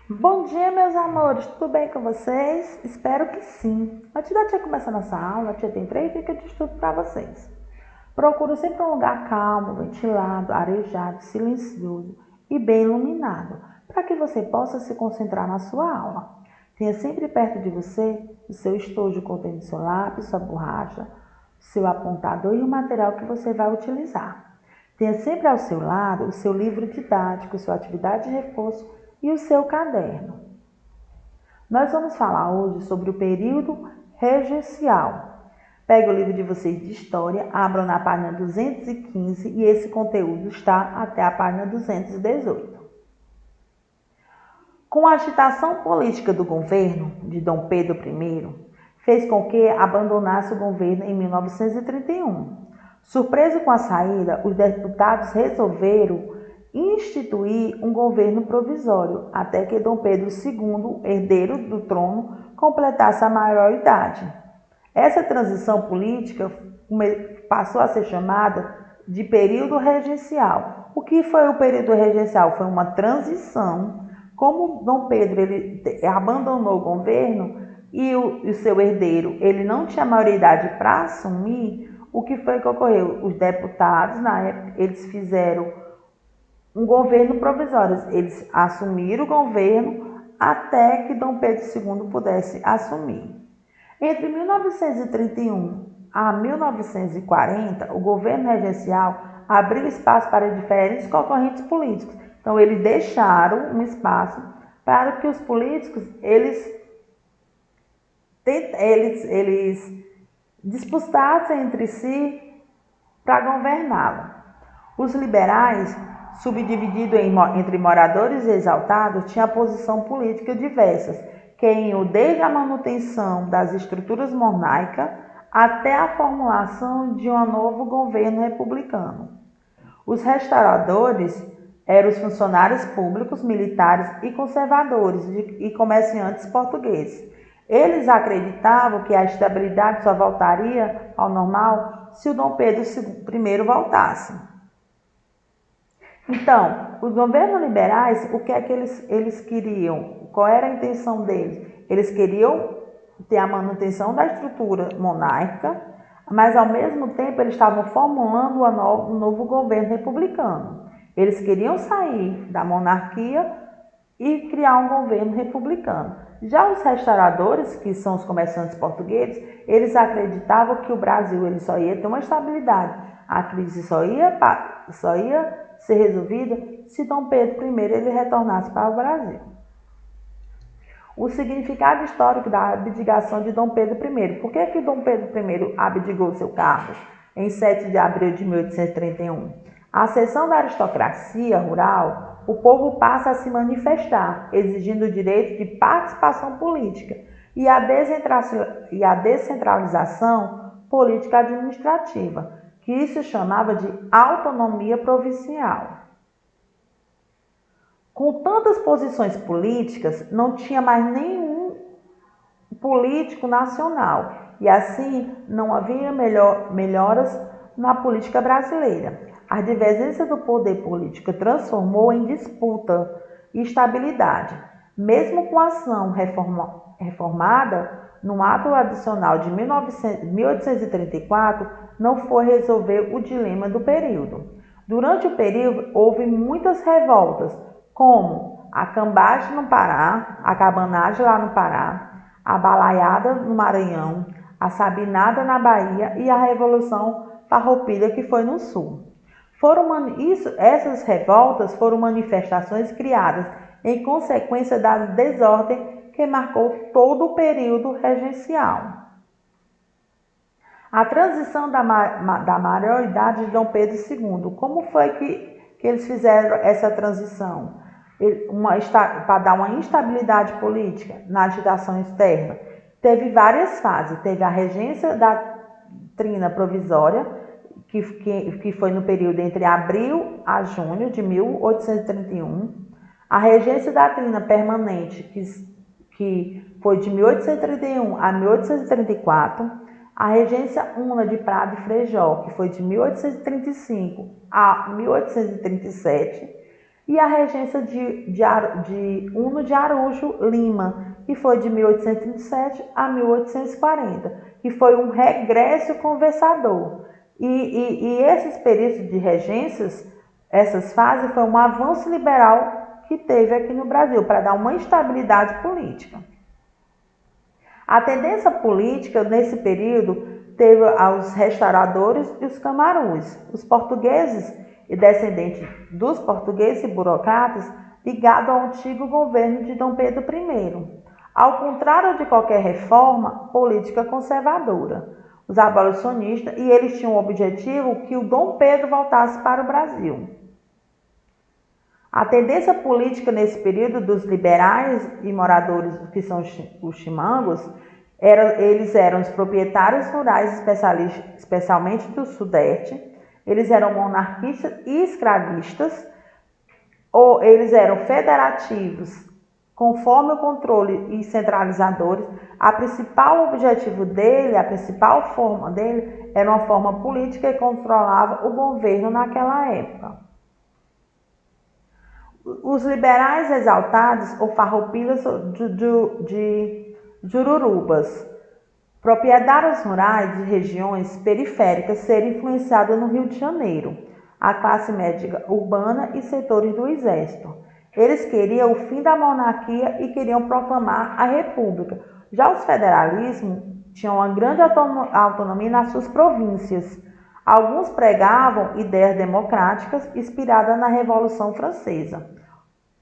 Bom dia, meus amores, tudo bem com vocês? Espero que sim. Antes da tia começar nossa aula, a tia tem 3 dicas de estudo para vocês. Procure sempre um lugar calmo, ventilado, arejado, silencioso e bem iluminado, para que você possa se concentrar na sua aula. Tenha sempre perto de você o seu estojo contendo seu lápis, sua borracha, seu apontador e o material que você vai utilizar. Tenha sempre ao seu lado o seu livro didático, sua atividade de reforço e o seu caderno. Nós vamos falar hoje sobre o período regencial. Pegue o livro de vocês de história, abram na página 215 e esse conteúdo está até a página 218. Com a agitação política do governo de Dom Pedro I, fez com que abandonasse o governo em 1931. Surpreso com a saída, os deputados resolveram instituir um governo provisório, até que Dom Pedro II, herdeiro do trono, completasse a maioridade. Essa transição política passou a ser chamada de período regencial. O que foi o período regencial? Foi uma transição. Como Dom Pedro ele abandonou o governo e o seu herdeiro ele não tinha maioridade para assumir, o que foi que ocorreu? Os deputados, na época, eles fizeram um governo provisório. Eles assumiram o governo até que Dom Pedro II pudesse assumir. Entre 1931 a 1940, o governo regencial abriu espaço para diferentes concorrentes políticos. Então, eles deixaram um espaço para que os políticos eles disputassem entre si para governá-lo. Os liberais, subdivididos entre moradores e exaltados, tinham posição política diversas, que iam desde a manutenção das estruturas monárquicas até a formulação de um novo governo republicano. Os restauradores eram os funcionários públicos, militares e conservadores e comerciantes portugueses. Eles acreditavam que a estabilidade só voltaria ao normal se o Dom Pedro I voltasse. Então, os governos liberais, o que é que eles queriam? Qual era a intenção deles? Eles queriam ter a manutenção da estrutura monárquica, mas ao mesmo tempo eles estavam formulando um novo governo republicano. Eles queriam sair da monarquia e criar um governo republicano. Já os restauradores, que são os comerciantes portugueses, eles acreditavam que o Brasil ele só ia ter uma estabilidade. A crise só ia ser resolvida se Dom Pedro I ele retornasse para o Brasil. O significado histórico da abdicação de Dom Pedro I. Por que Dom Pedro I abdicou seu cargo em 7 de abril de 1831? À exceção da aristocracia rural, o povo passa a se manifestar, exigindo o direito de participação política e a descentralização política administrativa, que isso chamava de autonomia provincial. Com tantas posições políticas, não tinha mais nenhum político nacional e assim não havia melhoras na política brasileira. A divergência do poder político transformou em disputa e instabilidade. Mesmo com a ação reformada, no ato adicional de 1834, não foi resolver o dilema do período. Durante o período, houve muitas revoltas, como a cambagem no Pará, a cabanagem lá no Pará, a balaiada no Maranhão, a sabinada na Bahia e a Revolução Farroupilha, que foi no Sul. Essas revoltas foram manifestações criadas em consequência da desordem que marcou todo o período regencial. A transição da maioridade de Dom Pedro II. Como foi que eles fizeram essa transição? Para dar uma instabilidade política na agitação externa. Teve várias fases. Teve a regência da trina provisória, que foi no período entre abril a junho de 1831. A regência da trina permanente, que foi de 1831 a 1834. A regência una de Prado e Frejó, que foi de 1835 a 1837. e a regência de Uno de Araújo Lima, que foi de 1837 a 1840, que foi um regresso conversador. E esses períodos de regências, essas fases, foi um avanço liberal que teve aqui no Brasil, para dar uma estabilidade política. A tendência política, nesse período, teve os restauradores e os camarões. Os portugueses e descendentes dos portugueses e burocratas ligados ao antigo governo de Dom Pedro I. Ao contrário de qualquer reforma política conservadora, os abolicionistas, e eles tinham o objetivo que o Dom Pedro voltasse para o Brasil. A tendência política nesse período dos liberais e moradores, que são os chimangos, eles eram os proprietários rurais, especialmente do Sudeste, eles eram monarquistas e escravistas, ou eles eram federativos, conforme o controle e centralizadores. A principal objetivo dele, a principal forma dele, era uma forma política que controlava o governo naquela época. Os liberais exaltados ou farroupilhas de jururubas, proprietários rurais de regiões periféricas serem influenciados no Rio de Janeiro, a classe média urbana e setores do exército. Eles queriam o fim da monarquia e queriam proclamar a república. Já os federalismos tinham uma grande autonomia nas suas províncias. Alguns pregavam ideias democráticas inspiradas na Revolução Francesa.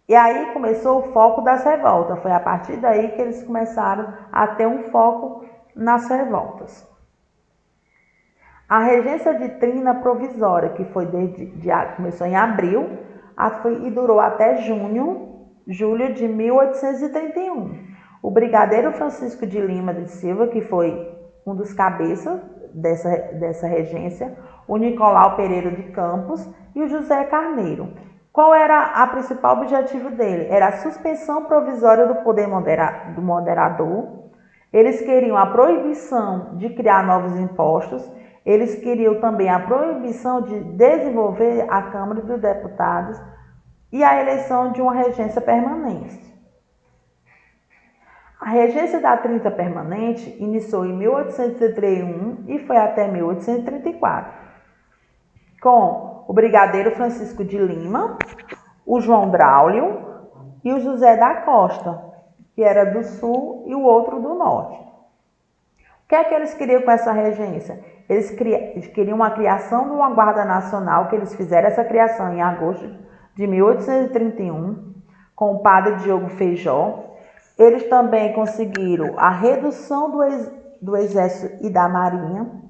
E aí começou o foco das revoltas. Foi a partir daí que eles começaram a ter um foco nas revoltas. A regência de Trina provisória, que foi começou em abril e durou até julho de 1831. O brigadeiro Francisco de Lima de Silva, que foi um dos cabeças dessa regência, o Nicolau Pereira de Campos e o José Carneiro. Qual era o principal objetivo dele? Era a suspensão provisória do poder do moderador. Eles queriam a proibição de criar novos impostos. Eles queriam também a proibição de desenvolver a Câmara dos Deputados e a eleição de uma regência permanente. A regência da Trinta permanente iniciou em 1831 e foi até 1834, com o brigadeiro Francisco de Lima, o João Braulio e o José da Costa, que era do sul e o outro do norte. O que é que eles queriam com essa regência? Eles queriam a criação de uma Guarda Nacional, que eles fizeram essa criação em agosto de 1831, com o padre Diogo Feijó. Eles também conseguiram a redução do Exército e da Marinha.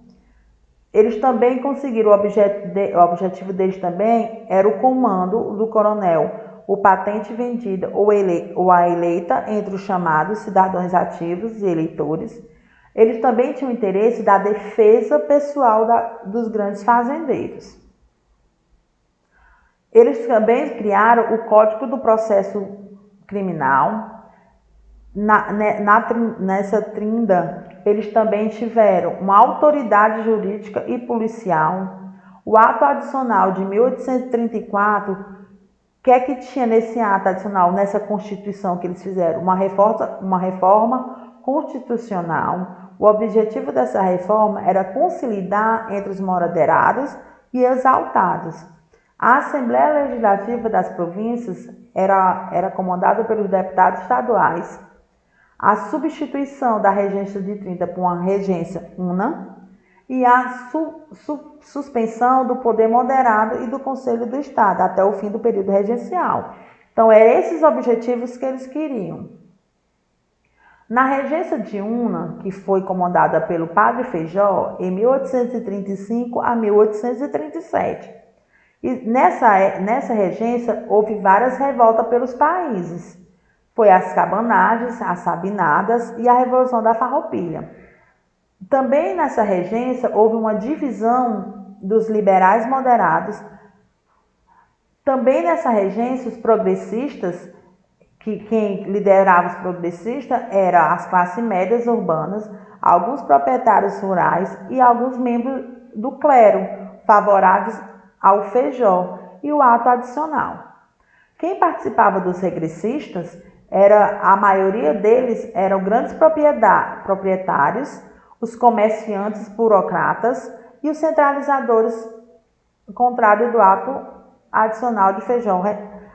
Eles também conseguiram, o objetivo deles também era o comando do coronel, o patente vendida ou a eleita entre os chamados cidadãos ativos e eleitores. Eles também tinham interesse da defesa pessoal dos grandes fazendeiros. Eles também criaram o Código do Processo Criminal. Nessa trinda, eles também tiveram uma autoridade jurídica e policial. O ato adicional de 1834, o que é que tinha nesse ato adicional, nessa Constituição que eles fizeram? Uma reforma constitucional. O objetivo dessa reforma era conciliar entre os moderados e exaltados. A Assembleia Legislativa das províncias era comandada pelos deputados estaduais. A substituição da regência de Trinta por uma regência una e a suspensão do poder moderado e do Conselho do Estado até o fim do período regencial. Então, eram esses objetivos que eles queriam. Na regência de Una, que foi comandada pelo padre Feijó, em 1835 a 1837. E nessa regência houve várias revoltas pelos países. Foi as cabanagens, as sabinadas e a Revolução da Farroupilha. Também nessa regência houve uma divisão dos liberais moderados. Também nessa regência os progressistas, quem liderava os progressistas eram as classes médias urbanas, alguns proprietários rurais e alguns membros do clero, favoráveis ao Feijó e o ato adicional. Quem participava dos regressistas, a maioria deles eram grandes proprietários, os comerciantes burocratas e os centralizadores, contrário do ato adicional de Feijó.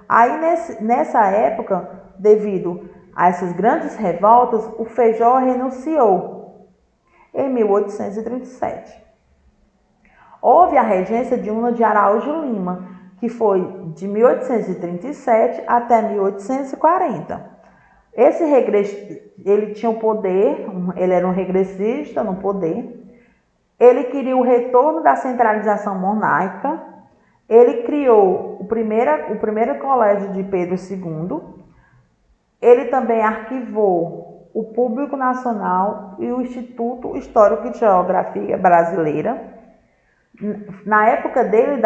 Aí, nessa época, devido a essas grandes revoltas, o Feijó renunciou em 1837. Houve a regência de Una de Araújo Lima, que foi de 1837 até 1840. Ele tinha o poder, ele era um regressista no poder, ele queria o retorno da centralização monárquica, ele criou o primeiro colégio de Pedro II, ele também arquivou o Público Nacional e o Instituto Histórico de Geografia Brasileira. Na época dele,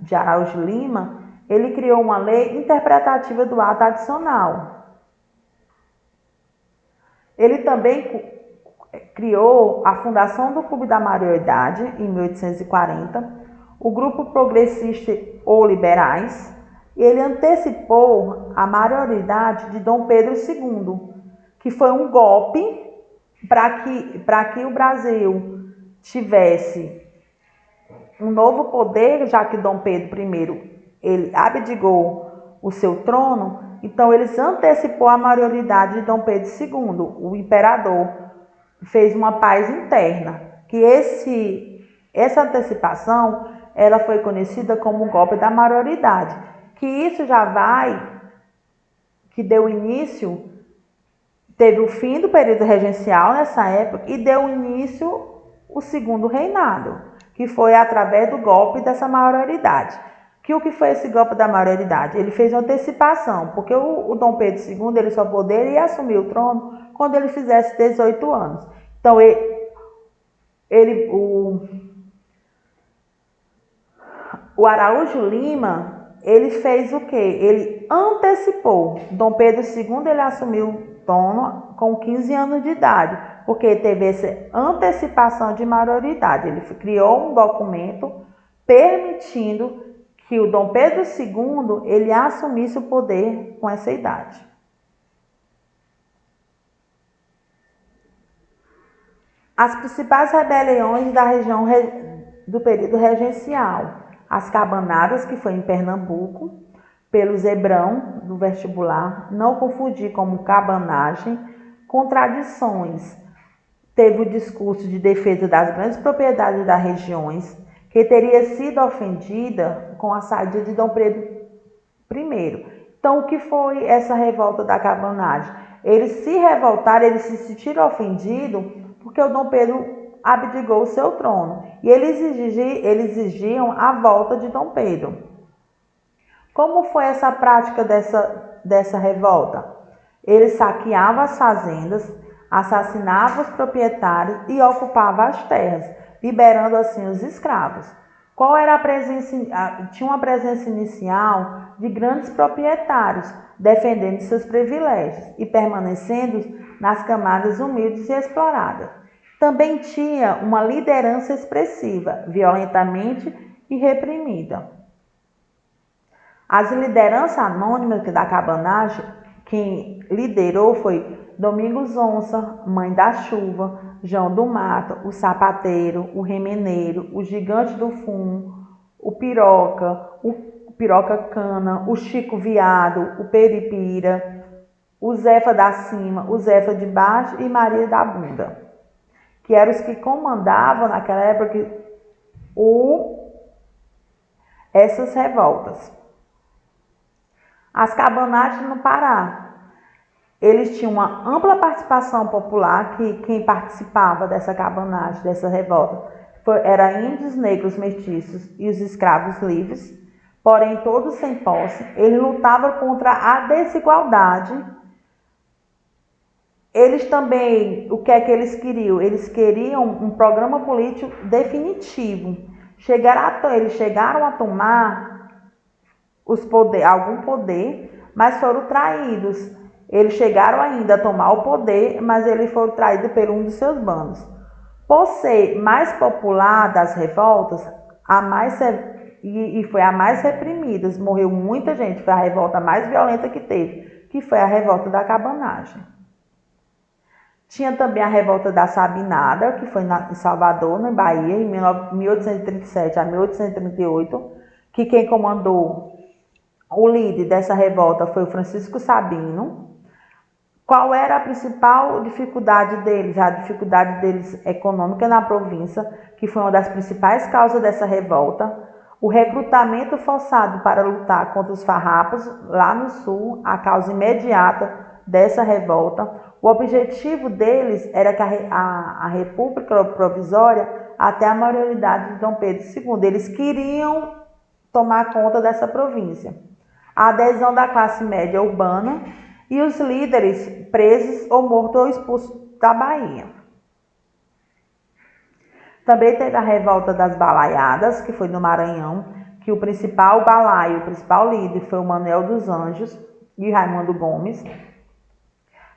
de Araújo Lima, ele criou uma lei interpretativa do ato adicional. Ele também criou a fundação do Clube da Maioridade, em 1840, o Grupo Progressista ou Liberais. Ele antecipou a maioridade de Dom Pedro II, que foi um golpe para que o Brasil tivesse um novo poder, já que Dom Pedro I ele abdicou o seu trono. Então eles antecipou a maioridade de Dom Pedro II, o imperador, fez uma paz interna, que essa antecipação ela foi conhecida como o golpe da maioridade, que isso que deu início, teve o fim do período regencial nessa época e deu início o segundo reinado, que foi através do golpe dessa maioridade. O que foi esse golpe da maioridade? Ele fez uma antecipação, porque o Dom Pedro II ele só poderia assumir o trono quando ele fizesse 18 anos. Então, o Araújo Lima, ele fez o quê? Ele antecipou. Dom Pedro II ele assumiu o trono com 15 anos de idade, porque teve essa antecipação de maioridade. Ele criou um documento permitindo que o Dom Pedro II ele assumisse o poder com essa idade. As principais rebeliões da região do período regencial: as cabanadas, que foi em Pernambuco, pelo Zebrão do vestibular, não confundir como cabanagem. Contradições: teve o discurso de defesa das grandes propriedades das regiões, que teria sido ofendida com a saída de Dom Pedro I. Então, o que foi essa revolta da cabanagem? Eles se revoltaram, eles se sentiram ofendidos porque o Dom Pedro abdicou o seu trono. E eles exigiam a volta de Dom Pedro. Como foi essa prática dessa revolta? Eles saqueavam as fazendas, assassinavam os proprietários e ocupavam as terras, liberando assim os escravos. Qual era a presença? Tinha uma presença inicial de grandes proprietários, defendendo seus privilégios e permanecendo nas camadas humildes e exploradas. Também tinha uma liderança expressiva, violentamente e reprimida. As lideranças anônimas da cabanagem, quem liderou foi Domingos Onça, Mãe da Chuva, João do Mato, o Sapateiro, o Remeneiro, o Gigante do Fumo, o Piroca Cana, o Chico Viado, o Peripira, o Zefa da Cima, o Zefa de Baixo e Maria da Bunda, que eram os que comandavam naquela época essas revoltas. As cabanagens no Pará. Eles tinham uma ampla participação popular, que quem participava dessa cabanagem, dessa revolta, eram índios, negros, mestiços e os escravos livres, porém todos sem posse. Eles lutavam contra a desigualdade. Eles também, o que é que eles queriam? Eles queriam um programa político definitivo. Eles chegaram a tomar algum poder, mas foram traídos. Eles chegaram ainda a tomar o poder, mas eles foram traídos por um dos seus bandos. Por ser mais popular das revoltas, e foi a mais reprimida, morreu muita gente, foi a revolta mais violenta que teve, que foi a revolta da cabanagem. Tinha também a revolta da Sabinada, que foi em Salvador, na Bahia, em 1837 a 1838, que quem comandou o líder dessa revolta foi o Francisco Sabino. Qual era a principal dificuldade deles? A dificuldade deles econômica na província, que foi uma das principais causas dessa revolta. O recrutamento forçado para lutar contra os farrapos lá no sul, a causa imediata dessa revolta. O objetivo deles era que a República Provisória, até a maioridade de Dom Pedro II, eles queriam tomar conta dessa província. A adesão da classe média urbana e os líderes presos ou mortos ou expulsos da Bahia. Também teve a revolta das Balaiadas, que foi no Maranhão, que o principal balaio, o principal líder foi o Manuel dos Anjos e Raimundo Gomes.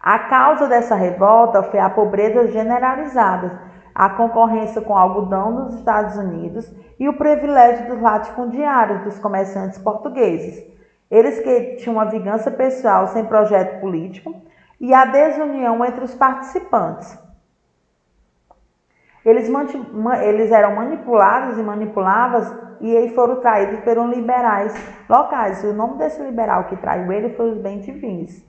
A causa dessa revolta foi a pobreza generalizada, a concorrência com o algodão dos Estados Unidos e o privilégio dos latifundiários, dos comerciantes portugueses. Eles que tinham uma vingança pessoal sem projeto político e a desunião entre os participantes. Eles eram manipulados e manipulados e eles foram traídos pelos liberais locais. O nome desse liberal que traiu ele foi os Bem-Divins.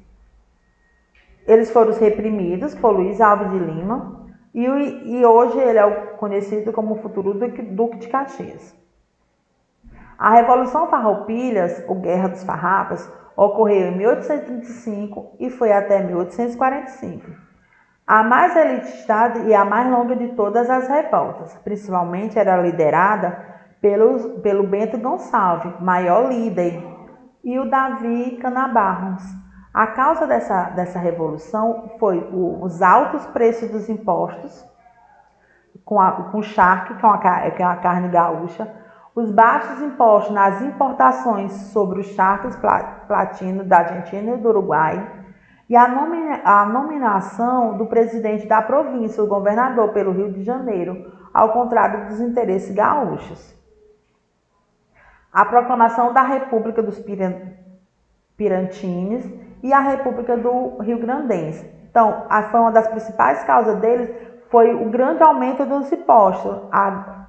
Eles foram reprimidos por Luiz Alves de Lima e hoje ele é conhecido como o futuro Duque de Caxias. A Revolução Farroupilhas, ou Guerra dos Farrapas, ocorreu em 1835 e foi até 1845. A mais elitista e a mais longa de todas as revoltas, principalmente era liderada pelo Bento Gonçalves, maior líder, e o Davi Canabarros. A causa dessa revolução foi os altos preços dos impostos, com charque, que é uma carne gaúcha, os baixos impostos nas importações sobre os charques platinos da Argentina e do Uruguai, e a nominação do presidente da província, o governador, pelo Rio de Janeiro, ao contrário dos interesses gaúchos. A proclamação da República dos Pirantines e a República do Rio Grandense. Então, foi uma das principais causas deles, foi o grande aumento dos impostos,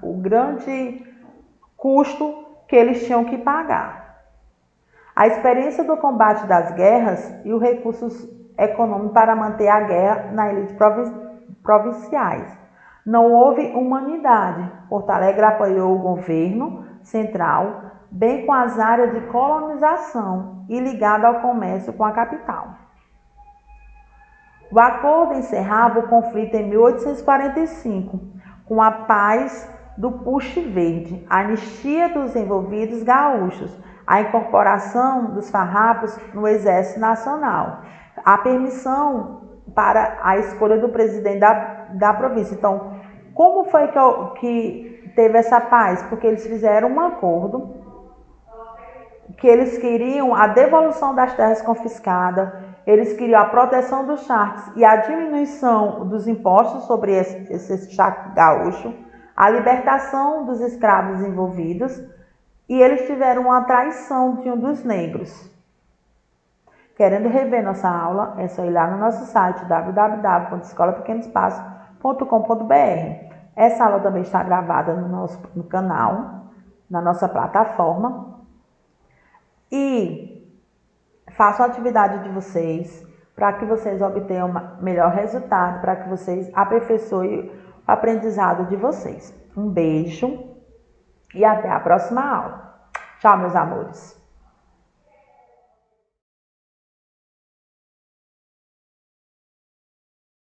o grande custo que eles tinham que pagar. A experiência do combate das guerras e os recursos econômicos para manter a guerra na elite provinciais. Não houve humanidade. Porto Alegre apoiou o governo central, bem com as áreas de colonização e ligado ao comércio com a capital. O acordo encerrava o conflito em 1845, com a paz do Puxe Verde, a anistia dos envolvidos gaúchos, a incorporação dos farrapos no Exército Nacional, a permissão para a escolha do presidente da província. Então, como foi que teve essa paz? Porque eles fizeram um acordo que eles queriam a devolução das terras confiscadas, eles queriam a proteção dos charques e a diminuição dos impostos sobre esse charque gaúcho, a libertação dos escravos envolvidos, e eles tiveram uma traição de um dos negros. Querendo rever nossa aula, é só ir lá no nosso site www.escolapequenoespaço.com.br. Essa aula também está gravada no canal, na nossa plataforma. E façam a atividade de vocês para que vocês obtenham um melhor resultado, para que vocês aperfeiçoem o aprendizado de vocês. Um beijo e até a próxima aula. Tchau, meus amores.